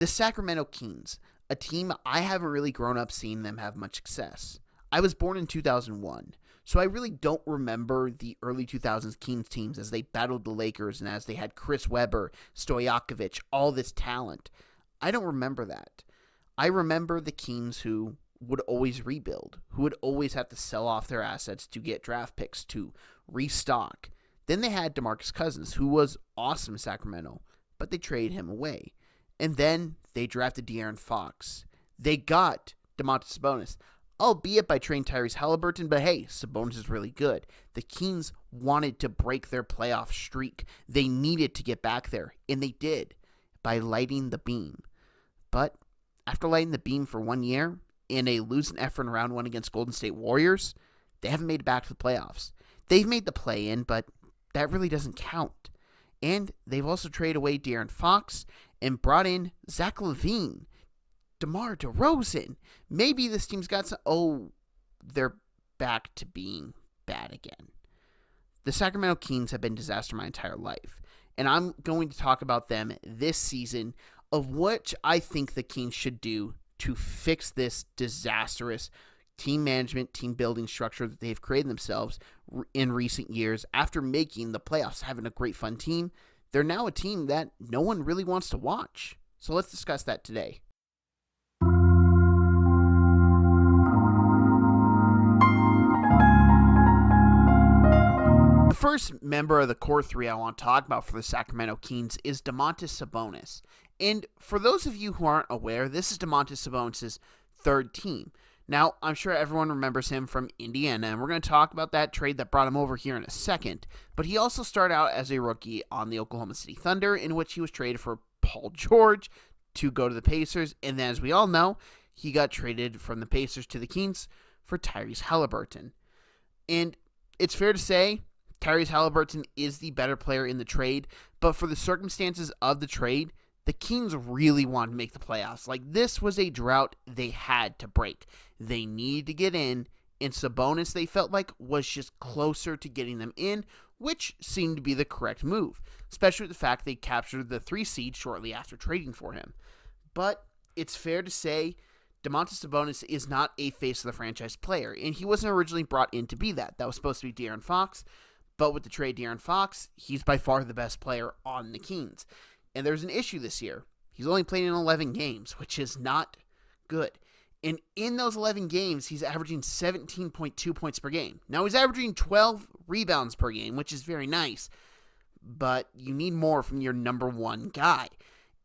The Sacramento Kings, a team I haven't really grown up seeing them have much success. I was born in 2001, so I really don't remember the early 2000s Kings teams as they battled the Lakers and as they had Chris Webber, Stojakovic, all this talent. I don't remember that. I remember the Kings who would always rebuild, who would always have to sell off their assets to get draft picks to restock. Then they had DeMarcus Cousins, who was awesome in Sacramento, but they traded him away. And then they drafted De'Aaron Fox. They got Domantas Sabonis, albeit by trading Tyrese Halliburton, but hey, Sabonis is really good. The Kings wanted to break their playoff streak. They needed to get back there, and they did by lighting the beam. But after lighting the beam for 1 year in a losing effort in round one against Golden State Warriors, they haven't made it back to the playoffs. They've made the play-in, but that really doesn't count. And they've also traded away De'Aaron Fox and brought in Zach LaVine, DeMar DeRozan. Maybe this team's got some... Oh, they're back to being bad again. The Sacramento Kings have been a disaster my entire life. And I'm going to talk about them this season of what I think the Kings should do to fix this disastrous team management, team building structure that they've created themselves in recent years after making the playoffs, having a great fun team. They're now a team that no one really wants to watch. So let's discuss that today. The first member of the core three I want to talk about for the Sacramento Kings is Domantas Sabonis. And for those of you who aren't aware, this is Domantas Sabonis' third team. Now, I'm sure everyone remembers him from Indiana, and we're going to talk about that trade that brought him over here in a second. But he also started out as a rookie on the Oklahoma City Thunder, in which he was traded for Paul George to go to the Pacers. And then, as we all know, he got traded from the Pacers to the Kings for Tyrese Halliburton. And it's fair to say Tyrese Halliburton is the better player in the trade, but for the circumstances of the trade, the Kings really wanted to make the playoffs. Like, this was a drought they had to break. They needed to get in, and Sabonis, they felt like, was just closer to getting them in, which seemed to be the correct move, especially with the fact they captured the 3 seed shortly after trading for him. But it's fair to say Domantas Sabonis is not a face of the franchise player, and he wasn't originally brought in to be that. That was supposed to be De'Aaron Fox, but with the trade De'Aaron Fox, he's by far the best player on the Kings. And there's an issue this year. He's only playing in 11 games, which is not good. And in those 11 games, he's averaging 17.2 points per game. Now, he's averaging 12 rebounds per game, which is very nice. But you need more from your number one guy.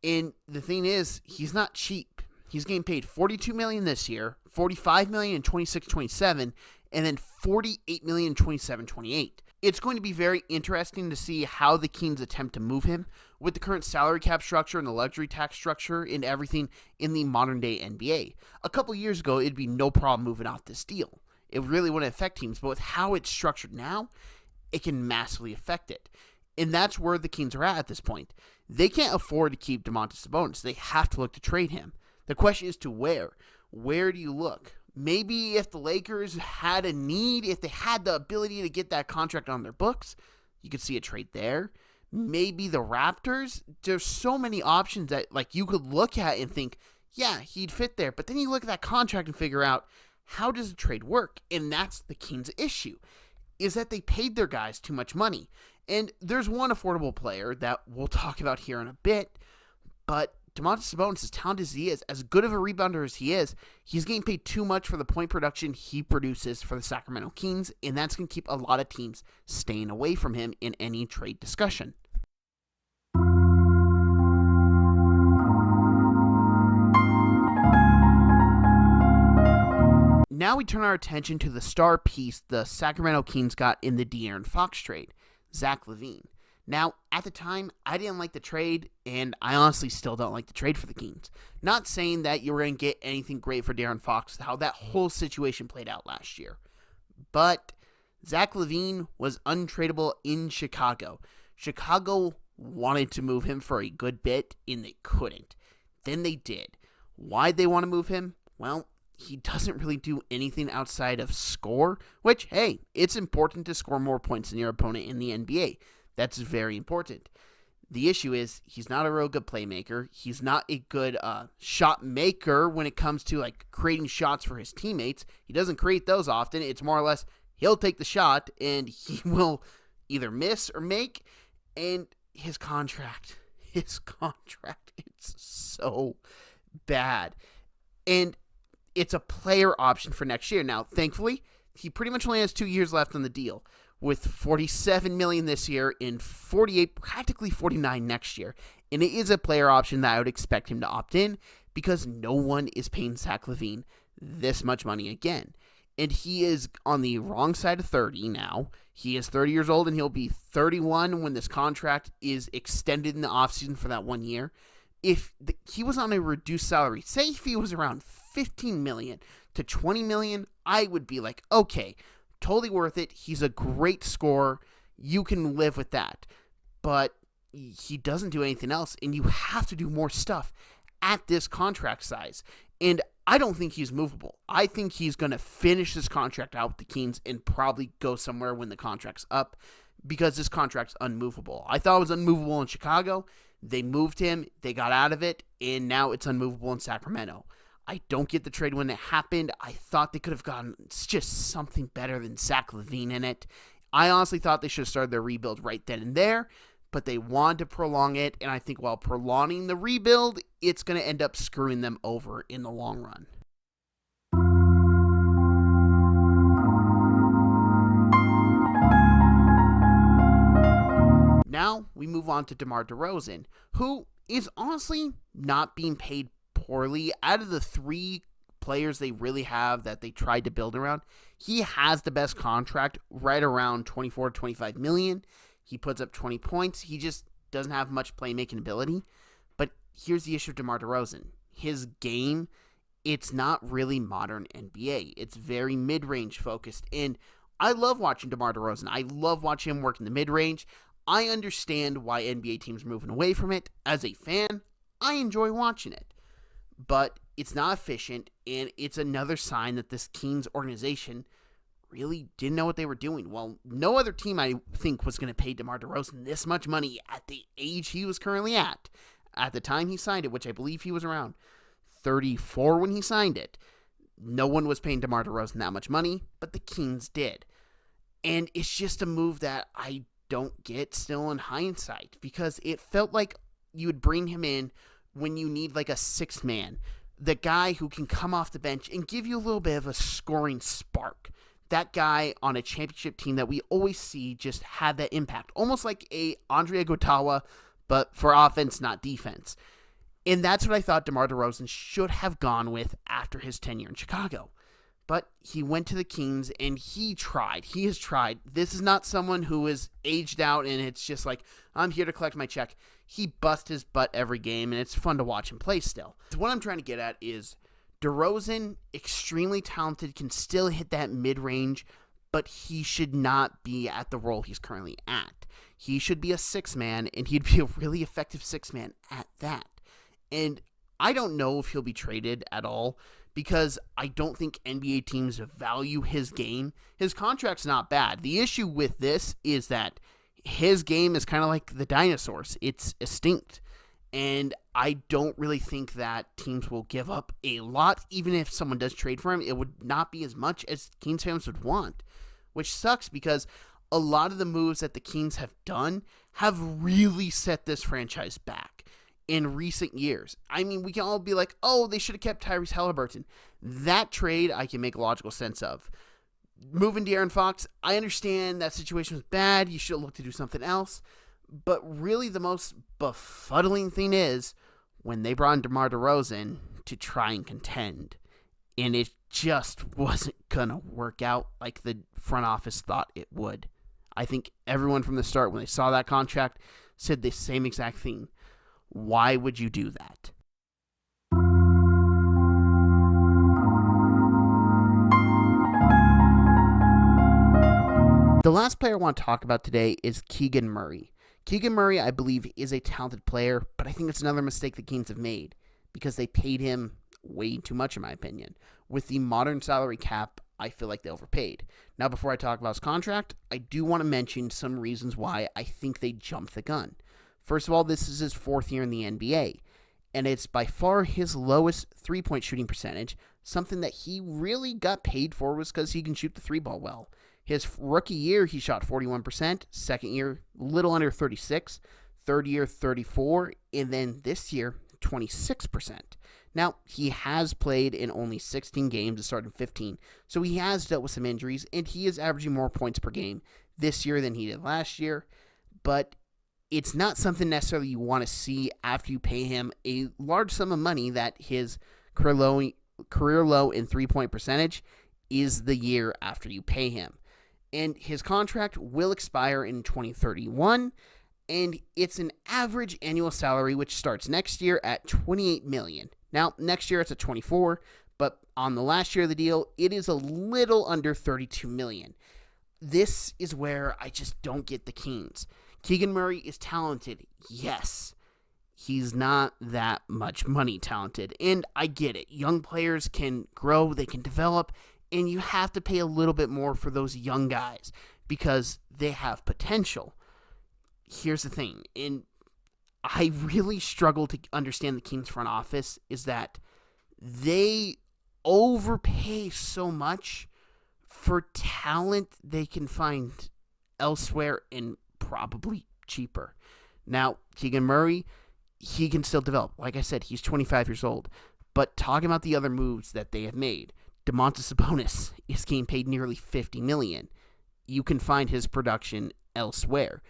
And the thing is, he's not cheap. He's getting paid $42 million this year, $45 million in 26-27, and then $48 million in 27-28. It's going to be very interesting to see how the Kings attempt to move him with the current salary cap structure and the luxury tax structure and everything in the modern day NBA. A couple years ago, it'd be no problem moving out this deal. It really wouldn't affect teams, but with how it's structured now, it can massively affect it. And that's where the Kings are at this point. They can't afford to keep Domantas Sabonis. They have to look to trade him. The question is to where? Where do you look? Maybe if the Lakers had a need, if they had the ability to get that contract on their books, you could see a trade there. Maybe the Raptors. There's so many options that like you could look at and think, yeah, he'd fit there. But then you look at that contract and figure out, how does the trade work? And that's the Kings' issue, is that they paid their guys too much money. And there's one affordable player that we'll talk about here in a bit, but Domantas Sabonis, as talented as he is, as good of a rebounder as he is, he's getting paid too much for the point production he produces for the Sacramento Kings, and that's going to keep a lot of teams staying away from him in any trade discussion. Now we turn our attention to the star piece the Sacramento Kings got in the De'Aaron Fox trade, Zach LaVine. Now, at the time, I didn't like the trade, and I honestly still don't like the trade for the Kings. Not saying that you were going to get anything great for De'Aaron Fox, how that whole situation played out last year. But Zach LaVine was untradeable in Chicago. Chicago wanted to move him for a good bit, and they couldn't. Then they did. Why'd they want to move him? Well, he doesn't really do anything outside of score, which, hey, it's important to score more points than your opponent in the NBA. That's very important. The issue is he's not a real good playmaker. He's not a good shot maker when it comes to like creating shots for his teammates. He doesn't create those often. It's more or less he'll take the shot and he will either miss or make. And his contract, it's so bad. And it's a player option for next year. Now, thankfully, he pretty much only has 2 years left on the deal, with $47 million this year and 48, practically 49 next year. And it is a player option that I would expect him to opt in because no one is paying Zach LaVine this much money again. And he is on the wrong side of 30 now. He is 30 years old and he'll be 31 when this contract is extended in the offseason for that 1 year. If he was on a reduced salary, say if he was around $15 million to $20 million, I would be like, okay, totally worth it. He's a great scorer. You can live with that. But he doesn't do anything else, and you have to do more stuff at this contract size. And I don't think he's movable. I think he's going to finish this contract out with the Kings and probably go somewhere when the contract's up because this contract's unmovable. I thought it was unmovable in Chicago. They moved him, they got out of it, and now it's unmovable in Sacramento. I don't get the trade when it happened. I thought they could have gotten just something better than Zach LaVine in it. I honestly thought they should have started their rebuild right then and there, but they wanted to prolong it, and I think while prolonging the rebuild, it's going to end up screwing them over in the long run. Now we move on to DeMar DeRozan, who is honestly not being paid poorly. Out of the 3 players they really have that they tried to build around, he has the best contract, right around $24 to $25 million. He puts up 20 points. He just doesn't have much playmaking ability. But here's the issue of DeMar DeRozan. His game, it's not really modern NBA. It's very mid-range focused. And I love watching DeMar DeRozan. I love watching him work in the mid-range. I understand why NBA teams are moving away from it. As a fan, I enjoy watching it. But it's not efficient, and it's another sign that this Kings organization really didn't know what they were doing. Well, no other team, I think, was going to pay DeMar DeRozan this much money at the age he was currently at the time he signed it, which I believe he was around 34 when he signed it. No one was paying DeMar DeRozan that much money, but the Kings did. And it's just a move that I don't get still in hindsight, because it felt like you would bring him in when you need like a sixth man, the guy who can come off the bench and give you a little bit of a scoring spark. That guy on a championship team that we always see just had that impact, almost like a Andre Iguodala, but for offense, not defense. And that's what I thought DeMar DeRozan should have gone with after his tenure in Chicago. But he went to the Kings, and he tried. He has tried. This is not someone who is aged out, and it's just like, I'm here to collect my check. He busts his butt every game, and it's fun to watch him play still. So what I'm trying to get at is DeRozan, extremely talented, can still hit that mid-range, but he should not be at the role he's currently at. He should be a six-man, and he'd be a really effective six-man at that. And I don't know if he'll be traded at all, because I don't think NBA teams value his game. His contract's not bad. The issue with this is that his game is kind of like the dinosaurs. It's extinct. And I don't really think that teams will give up a lot. Even if someone does trade for him, it would not be as much as Kings fans would want, which sucks because a lot of the moves that the Kings have done have really set this franchise back in recent years. I mean, we can all be like, oh, they should have kept Tyrese Halliburton. That trade I can make logical sense of. Moving De'Aaron Fox, I understand that situation was bad. You should have looked to do something else. But really the most befuddling thing is when they brought in DeMar DeRozan to try and contend. And it just wasn't going to work out like the front office thought it would. I think everyone from the start, when they saw that contract, said the same exact thing. Why would you do that? The last player I want to talk about today is Keegan Murray. Keegan Murray, I believe, is a talented player, but I think it's another mistake the Kings have made because they paid him way too much, in my opinion. With the modern salary cap, I feel like they overpaid. Now, before I talk about his contract, I do want to mention some reasons why I think they jumped the gun. First of all, this is his 4th year in the NBA, and it's by far his lowest three-point shooting percentage. Something that he really got paid for was because he can shoot the three ball well. His rookie year, he shot 41%. Second year, little under 36%. Third year, 34%. And then this year, 26%. Now, he has played in only 16 games to start in 15, so he has dealt with some injuries, and he is averaging more points per game this year than he did last year. But it's not something necessarily you want to see after you pay him a large sum of money that his career low in three-point percentage is the year after you pay him. And his contract will expire in 2031, and it's an average annual salary which starts next year at $28 million. Now, next year it's at 24, but on the last year of the deal, it is a little under $32 million. This is where I just don't get the Kings. Keegan Murray is talented, yes. He's not that much money talented, and I get it. Young players can grow, they can develop, and you have to pay a little bit more for those young guys because they have potential. Here's the thing, and I really struggle to understand the Kings front office, is that they overpay so much for talent they can find elsewhere and probably cheaper. Now, Keegan Murray, he can still develop. Like I said, he's 25 years old. But talking about the other moves that they have made, Domantas Sabonis is getting paid nearly $50 million. You can find his production elsewhere.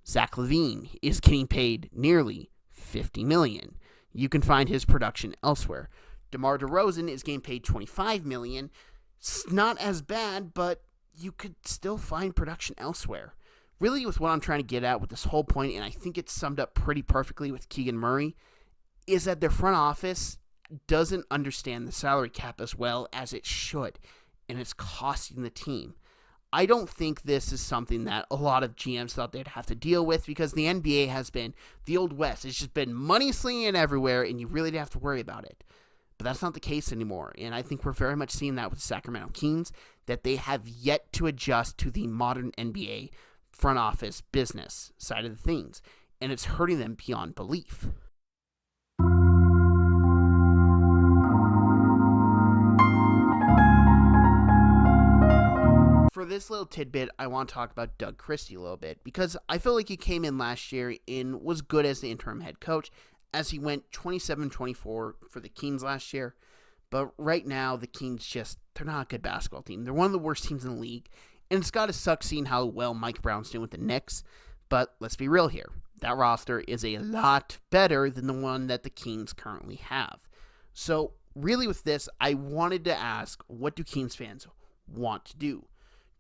Zach LaVine is getting paid nearly $50 million. You can find his production elsewhere. DeMar DeRozan is getting paid $25 million. It's not as bad, but you could still find production elsewhere. Really, with what I'm trying to get at with this whole point, and I think it's summed up pretty perfectly with Keegan Murray, is that their front office doesn't understand the salary cap as well as it should, and it's costing the team. I don't think this is something that a lot of GMs thought they'd have to deal with because the NBA has been the Old West. It's just been money slinging everywhere, and you really didn't have to worry about it. But that's not the case anymore, and I think we're very much seeing that with the Sacramento Kings, that they have yet to adjust to the modern NBA front office business side of the things, and it's hurting them beyond belief. For this little tidbit, I want to talk about Doug Christie a little bit, because I feel like he came in last year and was good as the interim head coach, as he went 27-24 for the Kings last year. But right now, the Kings they're not a good basketball team. They're one of the worst teams in the league. And it's got to suck seeing how well Mike Brown's doing with the Knicks. But let's be real here. That roster is a lot better than the one that the Kings currently have. So really with this, I wanted to ask, what do Kings fans want to do?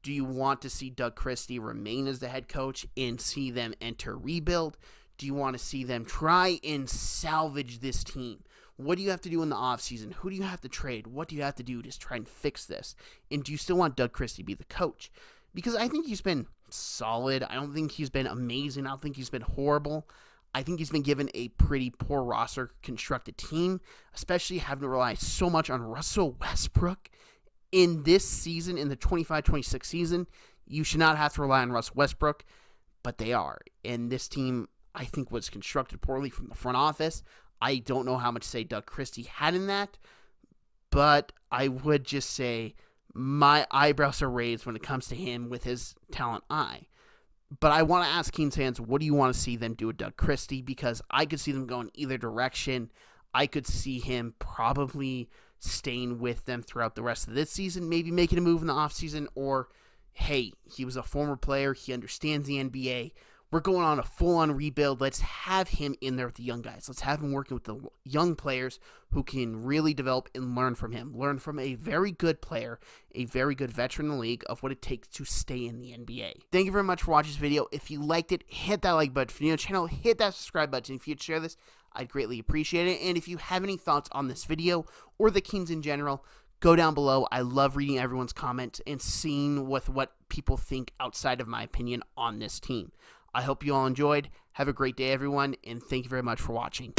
Do you want to see Doug Christie remain as the head coach and see them enter rebuild? Do you want to see them try and salvage this team? What do you have to do in the offseason? Who do you have to trade? What do you have to do to try and fix this? And do you still want Doug Christie to be the coach? Because I think he's been solid. I don't think he's been amazing. I don't think he's been horrible. I think he's been given a pretty poor roster constructed team, especially having to rely so much on Russell Westbrook. In this season, in the 25-26 season, you should not have to rely on Russell Westbrook, but they are. And this team, I think, was constructed poorly from the front office. I don't know how much say Doug Christie had in that, but I would just say my eyebrows are raised when it comes to him with his talent eye. But I want to ask Kings fans, what do you want to see them do with Doug Christie? Because I could see them going either direction. I could see him probably staying with them throughout the rest of this season, maybe making a move in the offseason, or, hey, he was a former player, he understands the NBA, we're going on a full-on rebuild, let's have him in there with the young guys, let's have him working with the young players who can really develop and learn from him, learn from a very good player, a very good veteran in the league of what it takes to stay in the NBA. Thank you very much for watching this video. If you liked it, hit that like button. If you're new to the channel, hit that subscribe button. If you'd share this, I'd greatly appreciate it. And if you have any thoughts on this video or the Kings in general, go down below. I love reading everyone's comments and seeing what people think outside of my opinion on this team. I hope you all enjoyed. Have a great day, everyone, and thank you very much for watching.